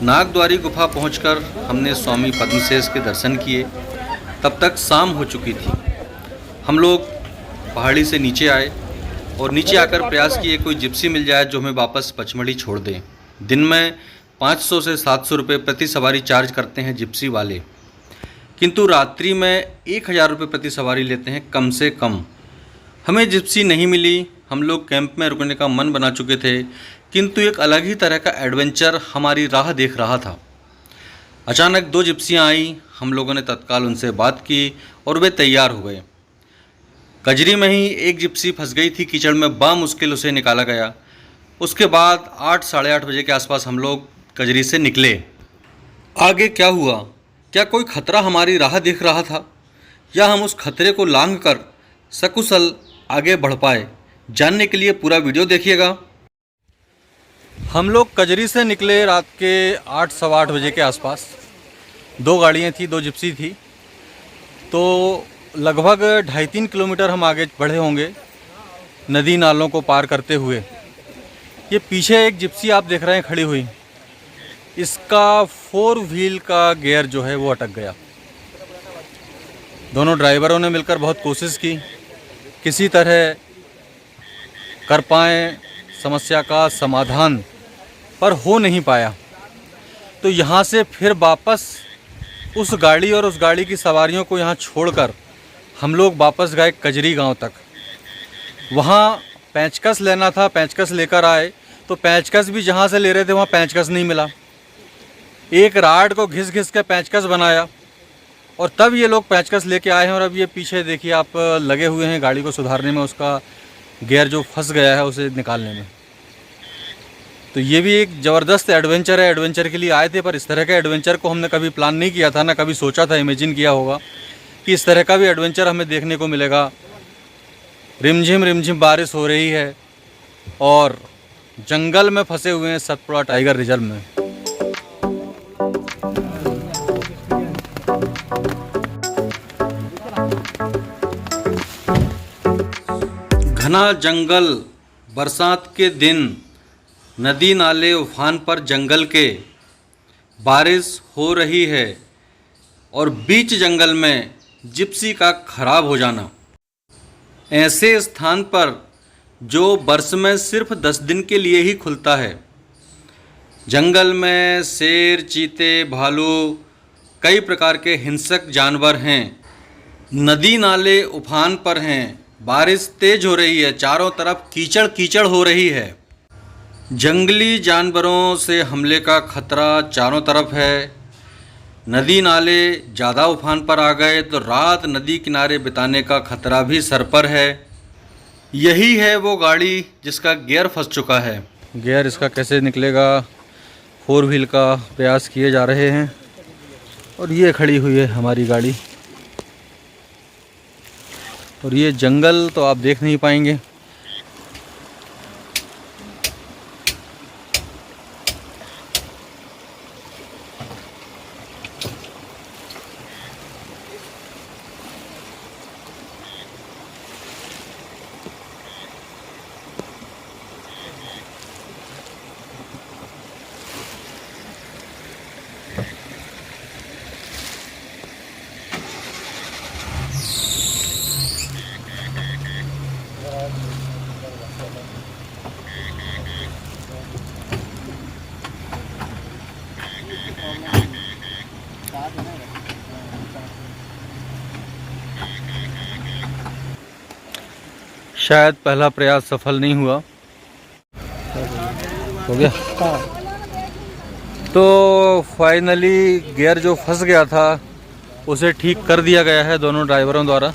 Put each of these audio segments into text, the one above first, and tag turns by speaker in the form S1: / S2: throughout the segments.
S1: नागद्वारी गुफा पहुंचकर हमने स्वामी पद्मसेस के दर्शन किए। तब तक शाम हो चुकी थी। हम लोग पहाड़ी से नीचे आए और नीचे आकर प्रयास किए कोई जिप्सी मिल जाए जो हमें वापस पचमढ़ी छोड़ दे। दिन में 500 से 700 रुपये प्रति सवारी चार्ज करते हैं जिप्सी वाले, किंतु रात्रि में 1000 रुपये प्रति सवारी लेते हैं कम से कम। हमें जिप्सी नहीं मिली। हम लोग कैंप में रुकने का मन बना चुके थे, किंतु एक अलग ही तरह का एडवेंचर हमारी राह देख रहा था। अचानक 2 जिप्सियाँ आई। हम लोगों ने तत्काल उनसे बात की और वे तैयार हो गए। कजरी में ही एक जिप्सी फंस गई थी कीचड़ में, बामुश्किल उसे निकाला गया। उसके बाद 8 साढ़े 8 बजे के आसपास हम लोग कजरी से निकले। आगे क्या हुआ? क्या कोई खतरा हमारी राह देख रहा था, या हम उस खतरे को लांघ कर सकुशल आगे बढ़ पाए? जानने के लिए पूरा वीडियो देखिएगा। हम लोग कजरी से निकले रात के 8 सवा 8 बजे के आसपास। 2 गाड़ियाँ थी, 2 जिप्सी थी। तो लगभग 2.5-3 किलोमीटर हम आगे बढ़े होंगे नदी नालों को पार करते हुए। ये पीछे एक जिप्सी आप देख रहे हैं खड़ी हुई, इसका 4 व्हील का गियर जो है वो अटक गया। दोनों ड्राइवरों ने मिलकर बहुत कोशिश की, किसी तरह कर पाएँ समस्या का समाधान, पर हो नहीं पाया। तो यहाँ से फिर वापस उस गाड़ी और उस गाड़ी की सवारियों को यहाँ छोड़कर हम लोग वापस गए कजरी गांव तक। वहाँ पेंचकस लेना था, पेंचकस लेकर आए तो पेंचकस भी जहाँ से ले रहे थे वहाँ पेंचकस नहीं मिला। एक राड को घिस घिस के पेंचकस बनाया और तब ये लोग पेंचकस लेके आए हैं। और अब ये पीछे देखिए आप लगे हुए हैं गाड़ी को सुधारने में, उसका गियर जो फंस गया है उसे निकालने में। तो ये भी एक ज़बरदस्त एडवेंचर है। एडवेंचर के लिए आए थे, पर इस तरह के एडवेंचर को हमने कभी प्लान नहीं किया था, ना कभी सोचा था, इमेजिन किया होगा कि इस तरह का भी एडवेंचर हमें देखने को मिलेगा। रिमझिम बारिश हो रही है और जंगल में फंसे हुए हैं सतपुड़ा टाइगर रिजर्व में। घना जंगल, बरसात के दिन, नदी नाले उफान पर जंगल के, बारिश हो रही है और बीच जंगल में जिप्सी का खराब हो जाना। ऐसे स्थान पर जो वर्ष में सिर्फ 10 दिन के लिए ही खुलता है। जंगल में शेर, चीते, भालू, कई प्रकार के हिंसक जानवर हैं। नदी नाले उफान पर हैं। बारिश तेज हो रही है, चारों तरफ कीचड़ कीचड़ हो रही है। जंगली जानवरों से हमले का खतरा चारों तरफ है। नदी नाले ज़्यादा उफान पर आ गए तो रात नदी किनारे बिताने का खतरा भी सर पर है। यही है वो गाड़ी जिसका गियर फंस चुका है। गियर इसका कैसे निकलेगा, 4 व्हील का प्रयास किए जा रहे हैं। और ये खड़ी हुई है हमारी गाड़ी। और ये जंगल तो आप देख नहीं पाएंगे। शायद पहला प्रयास सफल नहीं हुआ। हो गया तो फाइनली गियर जो फंस गया था उसे ठीक कर दिया गया है दोनों ड्राइवरों द्वारा।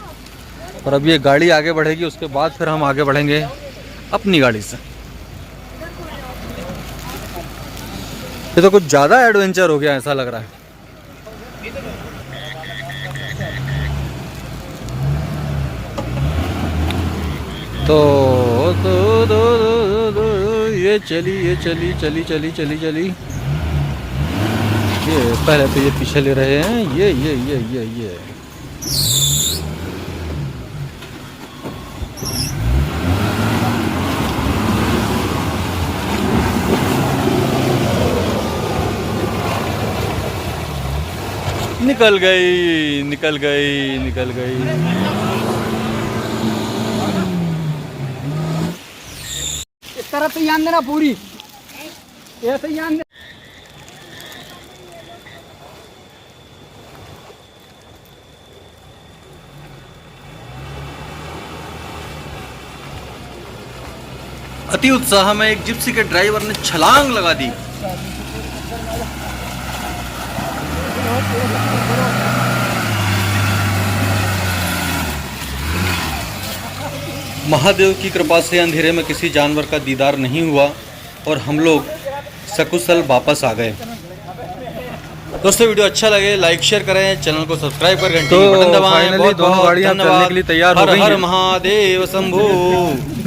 S1: और अब ये गाड़ी आगे बढ़ेगी, उसके बाद फिर हम आगे बढ़ेंगे अपनी गाड़ी से। ये तो कुछ ज़्यादा एडवेंचर हो गया ऐसा लग रहा है। तो ये चली ये पहले तो ये पीछे ले रहे हैं। ये निकल गई, निकल गई, निकल गई।
S2: इस तरफ से ध्यान देना पूरी, ऐसे ध्यान दे।
S1: अति उत्साह में एक जिप्सी के ड्राइवर ने छलांग लगा दी। महादेव की कृपा से अंधेरे में किसी जानवर का दीदार नहीं हुआ और हम लोग सकुशल वापस आ गए। दोस्तों वीडियो अच्छा लगे लाइक शेयर करें, चैनल को सब्सक्राइब कर घंटी की बटन दबाएं। बहुत बहुत धन्यवाद। हर हर महादेव शंभू।